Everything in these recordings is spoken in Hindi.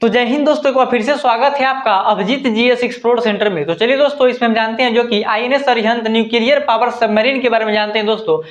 तो जय हिंद दोस्तों, एक बार फिर से स्वागत है आपका अभिजीत जीएस एक्सप्लोर सेंटर में। तो चलिए दोस्तों, इसमें हम जानते हैं जो कि INS Arihant nuclear power submarine के बारे में जानते हैं। दोस्तों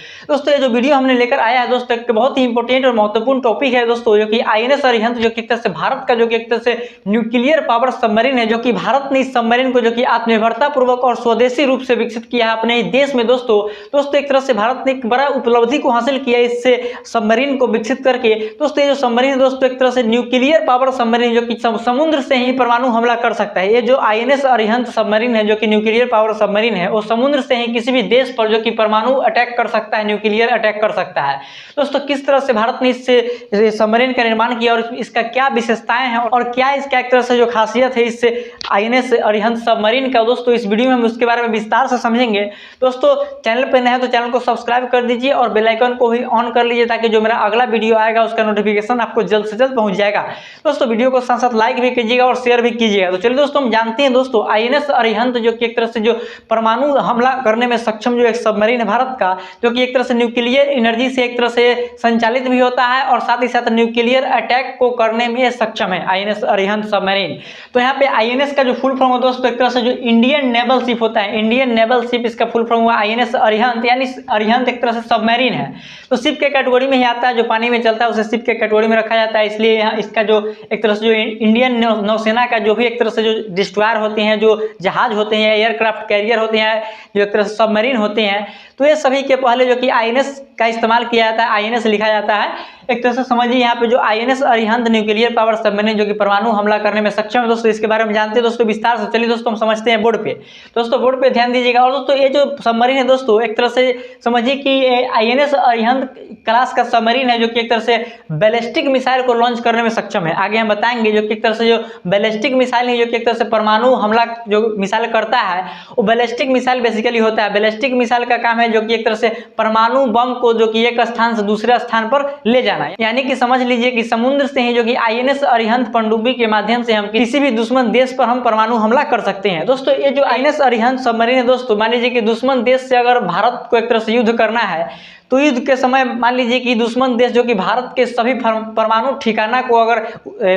ये जो वीडियो हमने लेकर आया है दोस्तों, एक बहुत ही इंपॉर्टेंट और महत्वपूर्ण टॉपिक है दोस्तों, जो कि आईएनएस अरिहंत जो कि एक तरह से भारत का जो कि एक तरह से न्यूक्लियर पावर सबमरीन है, जो कि भारत ने इस सबमरीन को जो कि आत्मनिर्भरता पूर्वक और स्वदेशी रूप से विकसित किया है अपने देश में। दोस्तों एक तरह से भारत ने एक बड़ा उपलब्धि को हासिल किया इससे सबमरीन को विकसित करके। दोस्तों ये जो सबमरीन है दोस्तों, एक तरह से न्यूक्लियर पावर सबमरीन जो कि समुद्र से ही परमाणु हमला कर सकता है। ये जो आईएनएस अरिहंत सबमरीन है जो कि न्यूक्लियर पावर सबमरीन है, वो समुद्र से ही किसी भी देश पर जो कि परमाणु अटैक कर सकता है, न्यूक्लियर अटैक कर सकता है। दोस्तों किस तरह से भारत ने इससे सबमरीन का निर्माण किया और इसका क्या विशेषताएं हैं और क्या इसका एक तरह से जो खासियत है इससे आईएनएस अरिहंत सबमरीन का, दोस्तों इस वीडियो में हम उसके बारे में विस्तार से समझेंगे। दोस्तों चैनल पर नए हैं तो चैनल को सब्सक्राइब कर दीजिए और बेल आइकन को भी ऑन कर लीजिए, ताकि जो मेरा अगला वीडियो आएगा उसका नोटिफिकेशन आपको जल्द से जल्द पहुंच जाएगा। दोस्तों वीडियो को साथ साथ लाइक भी कीजिएगा और शेयर भी कीजिएगा। तो चलिए दोस्तों, हम जानते हैं दोस्तों आईएनएस अरिहंत जो कि एक तरह से जो परमाणु हमला करने में सक्षम जो एक सबमरीन है भारत का, जो कि एक तरह से न्यूक्लियर एनर्जी से एक तरह से संचालित भी होता है और साथ ही साथ न्यूक्लियर अटैक को करने में सक्षम है आईएनएस अरिहंत सबमरीन। तो यहाँ पे आईएनएस का जो फुल फॉर्म है दोस्तों, एक तरह से जो इंडियन नेवल शिप होता है, इंडियन नेवल शिप, इसका फुल फॉर्म हुआ आईएनएस अरिहंत, यानी अरिहंत एक तरह से सबमरीन है। तो शिप के कैटेगरी में ही आता है, जो पानी में चलता है उसे शिप के कैटेगरी में रखा जाता है। इसलिए यहाँ इसका जो एक तरह से जो इंडियन नौसेना का जो भी एक तरह से जो डिस्ट्रॉयर होते हैं, जो जहाज होते हैं, एयरक्राफ्ट कैरियर होते हैं, जो एक तरह से सबमरीन होते हैं, तो ये सभी के पहले जो कि आईएनएस का इस्तेमाल किया जाता है, आईएनएस लिखा जाता है। एक तरह से समझिए यहाँ पे जो INS Arihant nuclear power submarine जो कि परमाणु हमला करने में सक्षम है। दोस्तों इसके बारे में जानते हैं दोस्तों विस्तार से। चलिए दोस्तों हम समझते हैं बोर्ड पे। दोस्तों बोर्ड पे ध्यान दीजिएगा। और दोस्तों ये जो सबमरीन है दोस्तों, एक तरह से समझिए कि आईएनएस अरिहंत क्लास का सबमरीन है, जो कि एक तरह से बैलिस्टिक मिसाइल को लॉन्च करने में सक्षम है। आगे हम बताएंगे जो कि एक तरह से जो बैलिस्टिक मिसाइल है, जो कि एक तरह से परमाणु हमला जो मिसाइल करता है, वो बैलिस्टिक मिसाइल बेसिकली होता है। बैलिस्टिक मिसाइल का काम है जो कि एक तरह से परमाणु बम को जो कि एक स्थान से दूसरे स्थान पर ले जाना है। यानी कि समझ लीजिए कि समुद्र से ही जो कि आईएनएस अरिहंत पनडुब्बी के माध्यम से हम किसी भी दुश्मन देश पर हम परमाणु हमला कर सकते हैं। दोस्तों ये जो आईएनएस अरिहंत सबमरीन है दोस्तों, मान लीजिए कि दुश्मन देश से अगर भारत को एक तरह से युद्ध करना है, तो युद्ध के समय मान लीजिए कि दुश्मन देश जो कि भारत के सभी परमाणु ठिकाना को अगर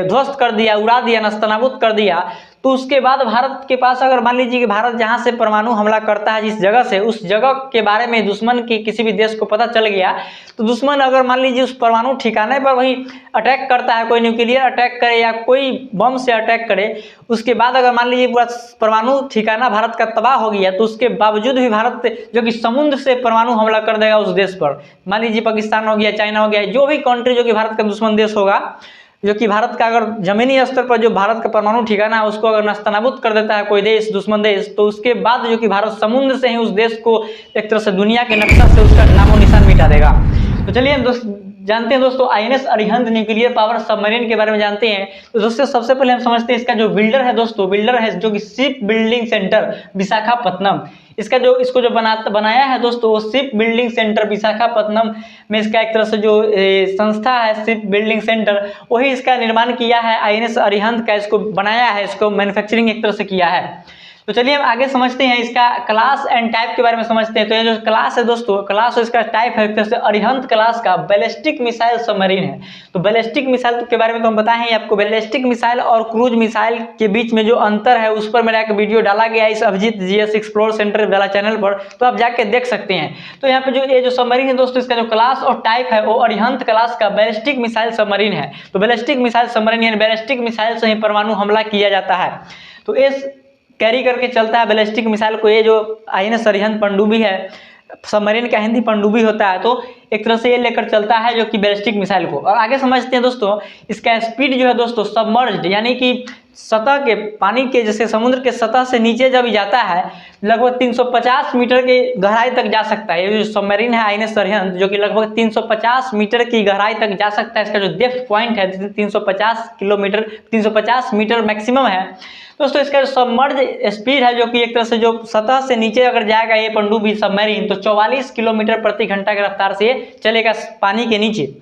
ध्वस्त कर दिया, उड़ा दिया, नस्तनाबूद कर दिया, तो उसके बाद भारत के पास अगर मान लीजिए कि भारत जहां से परमाणु हमला करता है जिस जगह से, उस जगह के बारे में दुश्मन के किसी भी देश को पता चल गया, तो दुश्मन अगर मान लीजिए उस परमाणु ठिकाने पर वही अटैक करता है, कोई न्यूक्लियर अटैक करे या कोई बम से अटैक करे, उसके बाद अगर मान लीजिए पूरा परमाणु ठिकाना भारत का तबाह हो गया, तो उसके बावजूद भी भारत जो कि समुद्र से परमाणु हमला कर देगा उस देश पर। मान लीजिए पाकिस्तान हो गया, चाइना हो गया, जो भी कंट्री जो कि भारत का दुश्मन देश होगा, जो कि भारत का अगर जमीनी स्तर पर जो भारत का परमाणु ठिकाना है उसको अगर नस्तनाबूद कर देता है कोई देश, दुश्मन देश, तो उसके बाद जो कि भारत समुद्र से ही उस देश को एक तरह से दुनिया के नक्शा से उसका नामो निशान मिटा देगा। तो चलिए हम जानते हैं दोस्तों INS Arihant nuclear power submarine के बारे में जानते हैं। तो दोस्तों सबसे पहले हम समझते हैं इसका जो बिल्डर है दोस्तों, बिल्डर है जो कि शिप बिल्डिंग सेंटर विशाखापत्तनम। इसको जो बनाया है दोस्तों, वो शिप बिल्डिंग सेंटर विशाखापत्तनम में इसका एक तरह से जो संस्था है शिप बिल्डिंग सेंटर, वही इसका निर्माण किया है। आईएनएस अरिहंत का इसको बनाया है, इसको मैन्युफैक्चरिंग एक तरह से किया है। तो चलिए हम आगे समझते हैं इसका क्लास एंड टाइप के बारे में समझते हैं। तो ये जो क्लास है दोस्तों, क्लास इसका टाइप है एक तरह से अरिहंत क्लास का बैलिस्टिक मिसाइल सबमरीन है। तो बैलिस्टिक मिसाइल के बारे में तो हम बताएं ही आपको। बैलिस्टिक मिसाइल और क्रूज मिसाइल के बीच में जो अंतर है उस पर मेरा एक वीडियो डाला गया है इस अभिजीत जीएस एक्सप्लोर सेंटर वाला चैनल पर, तो आप जाके देख सकते हैं। तो यहाँ पे जो ये जो सबमरीन है दोस्तों, इसका जो क्लास और टाइप है वो अरिहंत क्लास का बैलिस्टिक मिसाइल सबमरीन है। तो बैलिस्टिक मिसाइल सबमरीन यानी बैलिस्टिक मिसाइल से ही परमाणु हमला किया जाता है। तो इस कैरी करके चलता है बैलिस्टिक मिसाइल को ये जो आईएनएस अरिहंत पनडुब्बी है, सबमरीन का हिंदी पनडुब्बी होता है, तो एक तरह से ये लेकर चलता है जो कि बैलिस्टिक मिसाइल को। और आगे समझते हैं दोस्तों इसका स्पीड जो है दोस्तों, सबमर्ज्ड यानी कि सतह के पानी के जैसे समुद्र के सतह से नीचे जब जाता है लगभग 350 मीटर की गहराई तक जा सकता है। ये जो सबमरीन है आईएनएस अरिहंत, जो कि लगभग 350 मीटर की गहराई तक जा सकता है। इसका जो डेप्थ पॉइंट है 350 मीटर मैक्सिमम है दोस्तों। इसका जो सबमर्ज स्पीड है, जो कि एक तरह से जो सतह से नीचे अगर जाएगा ये पनडुब्बी सबमरीन, तो 44 किलोमीटर प्रति घंटा की रफ्तार से चलेगा पानी के नीचे।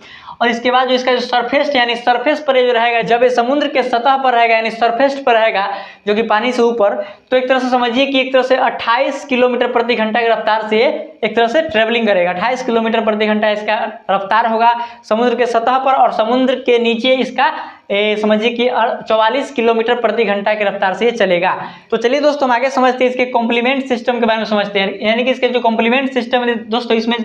और इसके बाद जो इसका जो सरफेस यानी सरफेस पर जो रहेगा, जब ये समुद्र के सतह पर रहेगा यानी सरफेस पर रहेगा जो कि पानी से ऊपर, तो एक तरह से समझिए कि एक तरह से 28 किलोमीटर प्रति घंटा की रफ्तार से एक तरह से ट्रेवलिंग करेगा। 28 किलोमीटर प्रति घंटा इसका रफ्तार होगा समुद्र के सतह पर, और समुद्र के नीचे इसका समझिए कि 44 किलोमीटर प्रति घंटा की रफ्तार से ये चलेगा। तो चलिए दोस्तों हम आगे समझते हैं इसके कॉम्प्लीमेंट सिस्टम के बारे में समझते हैं, यानी कि इसके जो कॉम्प्लीमेंट सिस्टम है दोस्तों, इसमें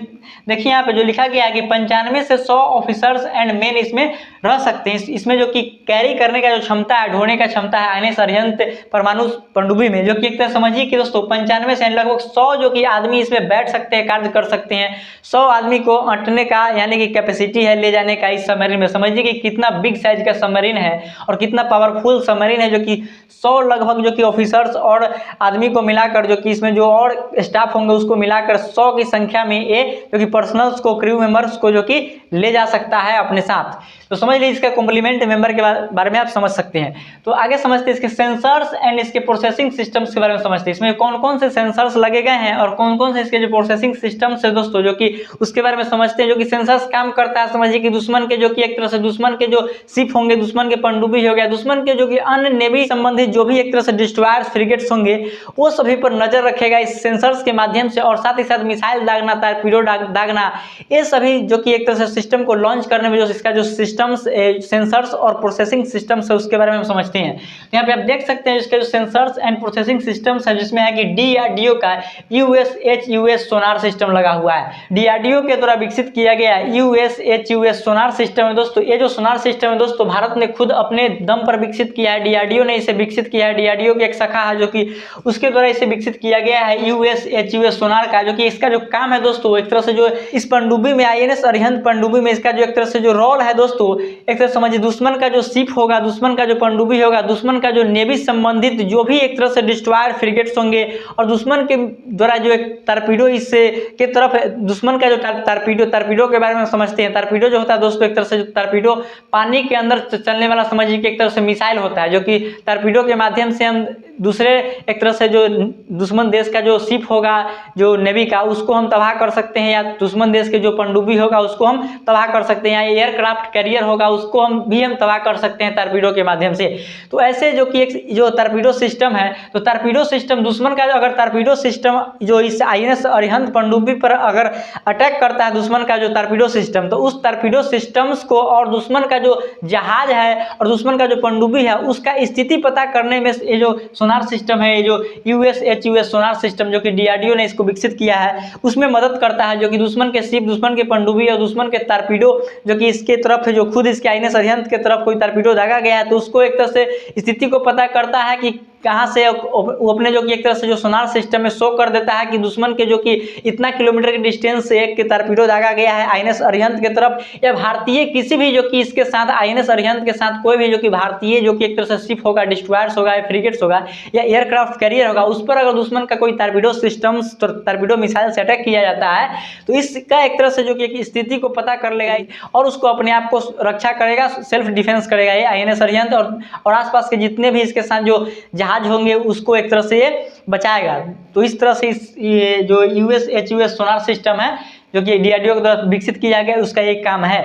देखिए यहाँ पे जो लिखा गया है कि 95 से 100 ऑफिसर्स एंड मेन इसमें रह सकते हैं। इसमें जो कि कैरी करने का जो क्षमता है, ढोने का क्षमता है आईएनएस अरिहंत परमाणु पनडुब्बी में, जो कि एक तरह समझिए कि दोस्तों 95 से लगभग 100 जो कि आदमी इसमें बैठ सकते हैं, कार्य कर सकते हैं। 100 आदमी को अटने का यानी कि कैपेसिटी है ले जाने का इस सबमरीन में। समझिए कि कितना बिग साइज का सबमरीन है और कितना पावरफुल सबमरीन है, जो कि 100 लगभग जो कि ऑफिसर्स और आदमी को मिलाकर, जो कि इसमें जो और स्टाफ होंगे उसको मिलाकर 100 की संख्या में ये जो कि पर्सनल्स को, क्रू मेंबर्स को जो कि ले जा सकता है अपने साथ। तो समझ लीजिए इसका कॉम्प्लीमेंट मेंबर के बारे में आप समझ सकते हैं। तो आगे समझते हैं इसके सेंसर्स एंड इसके प्रोसेसिंग सिस्टम्स के बारे में समझते हैं। इसमें कौन कौन से सेंसर्स लगे गए हैं और कौन कौन से इसके जो प्रोसेसिंग सिस्टम्स है दोस्तों, जो कि उसके बारे में समझते हैं। जो कि सेंसर्स काम करता है, समझिए कि दुश्मन के जो कि एक तरह से दुश्मन के जो शिप होंगे, दुश्मन के पनडुब्बी हो गया, दुश्मन के जो कि अन्य नेवी संबंधित जो भी एक तरह से डिस्ट्रॉयर्स, फ्रिगेट्स होंगे, वो सभी पर नजर रखेगा इस सेंसर्स के माध्यम से। और साथ ही साथ मिसाइल दागना, टॉरपीडो दागना, ये सभी जो कि एक तरह से सिस्टम को लॉन्च करने में जो इसका जो सिस्टम्स, सेंसर्स और प्रोसेसिंग सिस्टम्स है उसके बारे में हम समझते हैं। यहाँ पे आप देख सकते हैं इसके जो सेंसर्स एंड प्रोसेसिंग सिस्टम्स है, जिसमें है कि डीआरडीओ का यूएसएचयूएस सोनार सिस्टम लगा हुआ है। डीआरडीओ के द्वारा विकसित किया गया यूएसएचयूएस सोनार सिस्टम है दोस्तों। ये जो सोनार सिस्टम है दोस्तों, भारत ने खुद अपने दम पर विकसित किया है, डीआरडीओ ने इसे विकसित किया है। डीआरडीओ की एक शाखा है जो कि उसके द्वारा इसे विकसित किया गया है यूएसएचयूएस सोनार का, जो कि इसका जो काम है दोस्तों, एक तरह से जो इस पनडुब्बी में, आईएनएस अरिहंत पनडुब्बी में इसका जो एक तरह से जो रोल है दोस्तों, एक तरह समझिए दुश्मन का जो शिप होगा, दुश्मन का जो पनडुब्बी होगा, दुश्मन का जो नेवी संबंधित जो भी एक तरह से डिस्ट्रॉयर, फ्रिगेट्स होंगे, और दुश्मन के द्वारा जो एक टॉरपीडो इससे के तरफ, दुश्मन का जो टॉरपीडो के बारे में समझते हैं। टॉरपीडो जो होता है दोस्तों, एक तरह से टॉरपीडो पानी के अंदर चलने वाला समझिए कि एक तरह से मिसाइल होता है, जो कि टॉरपीडो के माध्यम से हम दूसरे एक तरह से जो दुश्मन देश का जो शिप होगा, जो नेवी का, उसको हम तबाह कर सकते हैं, या दुश्मन देश के जो पनडुब्बी होगा उसको हम तबाह कर सकते हैं, या एयरक्राफ्ट कैरियर होगा उसको हम तबाह कर सकते हैं टॉरपीडो के माध्यम से। तो ऐसे जो कि एक जो टॉरपीडो सिस्टम है, तो टॉरपीडो सिस्टम दुश्मन का अगर टॉरपीडो सिस्टम जो इस आईएनएस अरिहंत पनडुब्बी पर अगर अटैक करता है दुश्मन का जो टॉरपीडो सिस्टम, तो उस टॉरपीडो सिस्टम्स को और दुश्मन का जो जहाज है और दुश्मन का जो पनडुब्बी है उसका स्थिति पता करने में ये जो सोनार सिस्टम है, ये जो यूएसएचयूएस सोनार सिस्टम जो कि डीआरडीओ ने इसको विकसित किया है, उसमें मदद करता है। जो कि दुश्मन के शिप, दुश्मन के पनडुब्बी और दुश्मन के टॉरपीडो जो कि इसके तरफ है, जो खुद इसके आईएनएस अरिहंत के तरफ कोई टॉरपीडो दागा गया है, तो उसको एक तरह से स्थिति को पता करता है कि कहाँ से वो अपने जो कि एक तरह से जो सोनार सिस्टम में शो कर देता है कि दुश्मन के जो कि इतना किलोमीटर के डिस्टेंस से एक टॉरपीडो दागा गया है आईएनएस अरिहंत के तरफ, या भारतीय किसी भी जो कि इसके साथ आईएनएस अरिहंत के साथ कोई भी जो कि भारतीय जो कि एक तरह से शिप होगा, डिस्ट्रॉयर्स होगा, फ्रिगेट्स होगा या एयरक्राफ्ट कैरियर होगा, उस पर अगर दुश्मन का कोई टॉरपीडो सिस्टम, टॉरपीडो मिसाइल से अटैक किया जाता है, तो इसका एक तरह से जो कि स्थिति को पता कर लेगा और उसको अपने आप को रक्षा करेगा, सेल्फ डिफेंस करेगा ये आईएनएस अरिहंत, और आसपास के जितने भी इसके साथ जो जहाज होंगे उसको एक तरह से ये बचाएगा। तो इस तरह से ये जो यूएसएचयूएस सोनार सिस्टम है जो कि डीआरडीओ के द्वारा विकसित किया गया, उसका एक काम है।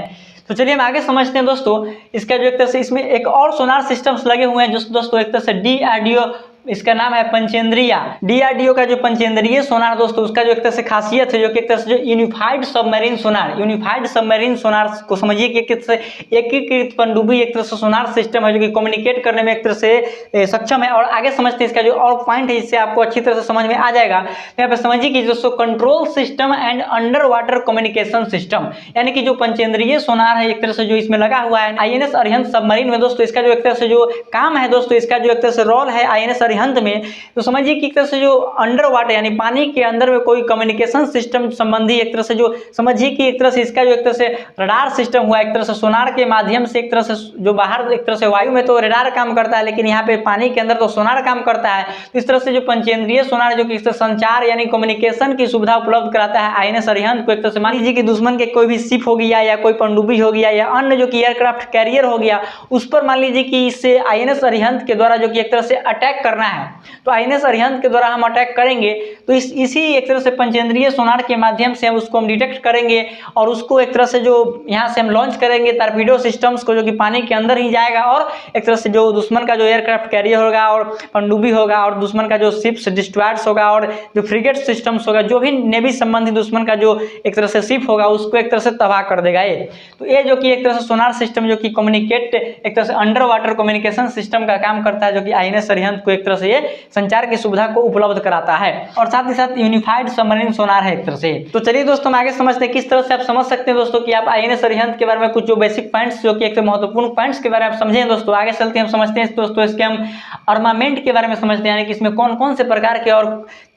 तो चलिए हम आगे समझते हैं दोस्तों। इसका जो एक तरह से इसमें एक और सोनार सिस्टम्स लगे हुए हैं जो दोस्तों एक तरह से डीआरडीओ, इसका नाम है पंचेंद्रिया। डीआरडीओ का जो पंचेंद्रीय सोनार दोस्तों, उसका जो एक तरह से खासियत है, जो कि एक तरह से जो यूनिफाइड सबमरीन सोनार को समझिए कि एक तरह से एकीकृत पनडुब्बी एक तरह से सोनार सिस्टम है जो कि कम्युनिकेट करने में एक तरह से सक्षम है। और आगे समझते हैं इसका जो और पॉइंट है, इससे आपको अच्छी तरह से समझ में आ जाएगा। यहाँ पे समझिए कि दोस्तों control system and under water communication system, यानी कि जो पंचेंद्रीय सोनार है एक तरह से जो इसमें लगा हुआ है आईएनएस अरिहंत सबमरीन में दोस्तों, इसका जो एक तरह से जो काम है दोस्तों, इसका जो एक तरह से रोल है आईएनएस अरिहंत में, तो समझिए कि एक तरह से जो अंडर वाटर यानी पानी के अंदर में कोई कम्युनिकेशन सिस्टम संबंधी एक तरह से जो समझिए कि एक तरह से इसका जो एक तरह से रडार सिस्टम हुआ, एक तरह से सोनार के माध्यम से एक तरह से जो बाहर एक तरह से वायु में तो रडार काम करता है, लेकिन यहाँ पे पानी के अंदर तो सोनार काम करता है। तो इस तरह से जो पंचेंद्रीय सोनार जो कि संचार यानी कम्युनिकेशन की सुविधा उपलब्ध कराता है आईएनएस अरिहंत को। एक तरह से मान लीजिए कि दुश्मन के कोई भी शिप हो गया या कोई पनडुब्बी हो गया या अन्य जो कि एयरक्राफ्ट कैरियर हो गया, उस पर मान लीजिए कि इससे आईएनएस अरिहंत के द्वारा जो कि एक तरह से अटैक करना करना है तो INS अरिहंत के द्वारा हम अटैक करेंगे तो इसी एक तरह से पंचेंद्रीय सोनार के माध्यम से हम उसको हम डिटेक्ट करेंगे और उसको एक तरह से जो यहाँ से हम लॉन्च करेंगे टारपीडो सिस्टम्स को, जो कि पानी के अंदर ही जाएगा और एक तरह से जो दुश्मन का जो एयरक्राफ्ट कैरियर होगा और पनडुब्बी होगा और दुश्मन का जो शिप्स डिस्ट्रॉयर्स होगा और जो फ्रिगेट सिस्टम्स होगा, जो भी नेवी संबंधी दुश्मन का जो एक तरह से शिप होगा उसको एक तरह से तबाह कर देगा ये। तो ये जो कि एक तरह से सोनार सिस्टम जो कि कम्युनिकेट एक तरह से अंडर वाटर कम्युनिकेशन सिस्टम का काम करता है, जो कि INS अरिहंत को एक तरह से ये संचार की सुविधा को उपलब्ध कराता है और साथ ही साथ यूनिफाइड सबमरीन सोनार है एक तरह से। तो चलिए दोस्तों हम आगे समझते हैं किस तरह से आप समझ सकते हैं दोस्तों कि आप INS अरिहंत के बारे में कुछ जो बेसिक पॉइंट्स जो कि एक महत्वपूर्ण पॉइंट्स के बारे में आप समझें दोस्तों। आगे चलते हैं हम समझते हैं दोस्तों इसके हम आर्मामेंट के बारे में समझते हैं, यानी कि इसमें कौन कौन से प्रकार के और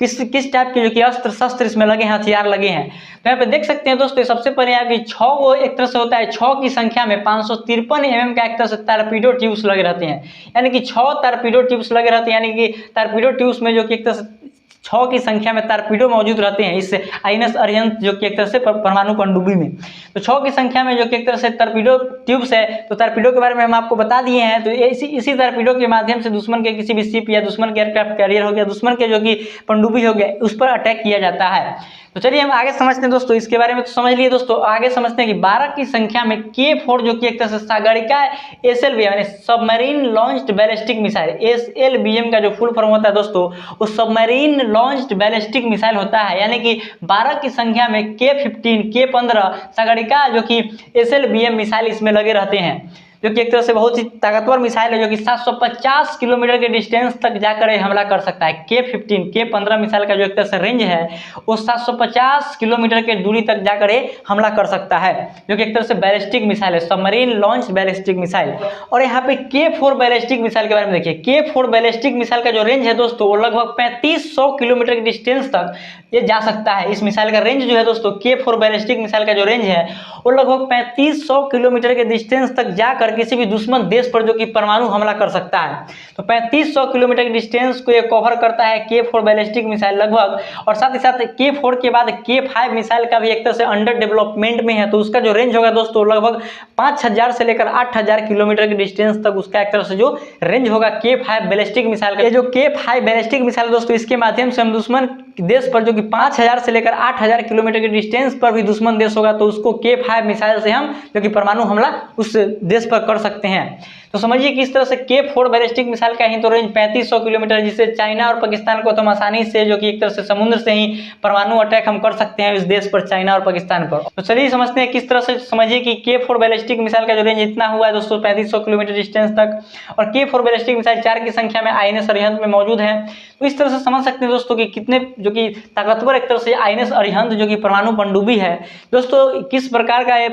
किस टाइप के जो कि अस्त्र शस्त्र इसमें लगे हैं, हथियार लगे हैं। तो यहाँ पे देख सकते हैं दोस्तों सबसे पहले यहाँ की 6 वो एक तरह से होता है, 6 की संख्या में 553 mm का एक तरह से टारपीडो ट्यूब्स लगे रहते हैं, यानी कि 6 टारपीडो ट्यूब्स लगे रहते हैं, यानी कि टारपीडो ट्यूब्स में जो कि एक तरह से 6 की संख्या में टारपीडो मौजूद रहते हैं इस INS अरिहंत जो कि एक तरह से परमाणु पनडुब्बी में। तो 6 की संख्या में जो कि एक तरह से टारपीडो ट्यूब्स है, तो टारपीडो के बारे में हम आपको बता दिए हैं। तो इसी टारपीडो के माध्यम से दुश्मन के किसी भी शिप या दुश्मन के एयरक्राफ्ट कैरियर हो गया, दुश्मन के जो कि पनडुब्बी हो गया, उस पर अटैक किया जाता है। तो चलिए हम आगे समझते हैं दोस्तों इसके बारे में। तो समझ लिए दोस्तों, आगे समझते हैं कि 12 की संख्या में K4 जो कि एक तरह से सागरिका SLBM यानी submarine launched ballistic missile, SLBM का जो फुल फॉर्म होता है दोस्तों वो सबमरीन लॉन्च्ड बैलिस्टिक मिसाइल होता है, यानी कि 12 की संख्या में K15 K15 सागरिका जो कि SLBM मिसाइल इसमें लगे रहते हैं, जो कि एक तरह से बहुत ही ताकतवर मिसाइल है, जो कि 750 किलोमीटर के डिस्टेंस तक जाकर हमला कर सकता है। K15 K15 मिसाइल का जो एक तरह से रेंज है वो 750 किलोमीटर के दूरी तक जाकर हमला कर सकता है, जो कि एक तरह से बैलिस्टिक मिसाइल है, सबमरीन लॉन्च बैलिस्टिक मिसाइल। और यहाँ पे K4 बैलिस्टिक मिसाइल के बारे में देखिए, K4 बैलिस्टिक मिसाइल का जो रेंज है दोस्तों वो लगभग 3500 किलोमीटर के डिस्टेंस तक ये जा सकता है। इस मिसाइल का रेंज जो है दोस्तों, K4 बैलिस्टिक मिसाइल का जो रेंज है वो लगभग 3500 किलोमीटर के डिस्टेंस तक जाकर किसी भी दुश्मन देश पर जो कि परमाणु हमला कर सकता है। तो 3500 किलोमीटर के डिस्टेंस को ये कवर करता है K4 बैलिस्टिक मिसाइल लगभग। और साथ ही साथ K4 के बाद K5 मिसाइल का भी एक तरह से अंडर डेवलपमेंट में है, तो उसका जो रेंज होगा दोस्तों लगभग 5000 से लेकर 8000 किलोमीटर के डिस्टेंस तक उसका एक तरह से जो रेंज होगा K5 बैलिस्टिक मिसाइल का। ये जो K5 बैलिस्टिक मिसाइल दोस्तों, इसके माध्यम से हम दुश्मन देश पर जो कि 5000 से लेकर 8000 किलोमीटर के डिस्टेंस पर भी दुश्मन देश होगा तो उसको K5 मिसाइल से हम जो कि परमाणु हमला उस देश पर कर सकते हैं। तो समझिए कि इस तरह से K4 बैलिस्टिक मिसाइल का ही तो रेंज 3500 किलोमीटर, जिससे चाइना और पाकिस्तान को तो हम आसानी से जो कि एक तरह से समुद्र से ही परमाणु अटैक हम कर सकते हैं इस देश पर, चाइना और पाकिस्तान पर। तो चलिए समझते हैं किस तरह से। समझिए कि K4 बैलिस्टिक मिसाइल का जो रेंज इतना हुआ है दोस्तों 3500 किलोमीटर डिस्टेंस तक, और K4 बैलिस्टिक मिसाइल 4 की संख्या में INS अरिहंत में मौजूद है। तो इस तरह से समझ सकते हैं दोस्तों कि कितने जो कि ताकतवर एक तरह से INS अरिहंत जो कि परमाणु पनडुब्बी है दोस्तों, किस प्रकार का ये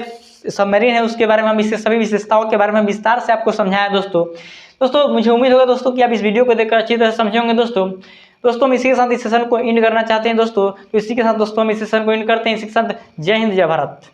सबमरीन है उसके बारे में हम इसके सभी विशेषताओं के बारे में विस्तार से आपको समझाया दोस्तों। मुझे उम्मीद होगा दोस्तों कि आप इस वीडियो को देखकर अच्छी तरह से समझे होंगे दोस्तों। हम इसी के साथ इस सेशन को एंड करना चाहते हैं दोस्तों। तो इसी के साथ दोस्तों हम इस सेशन को एंड करते हैं। इसी के साथ जय हिंद जय भारत।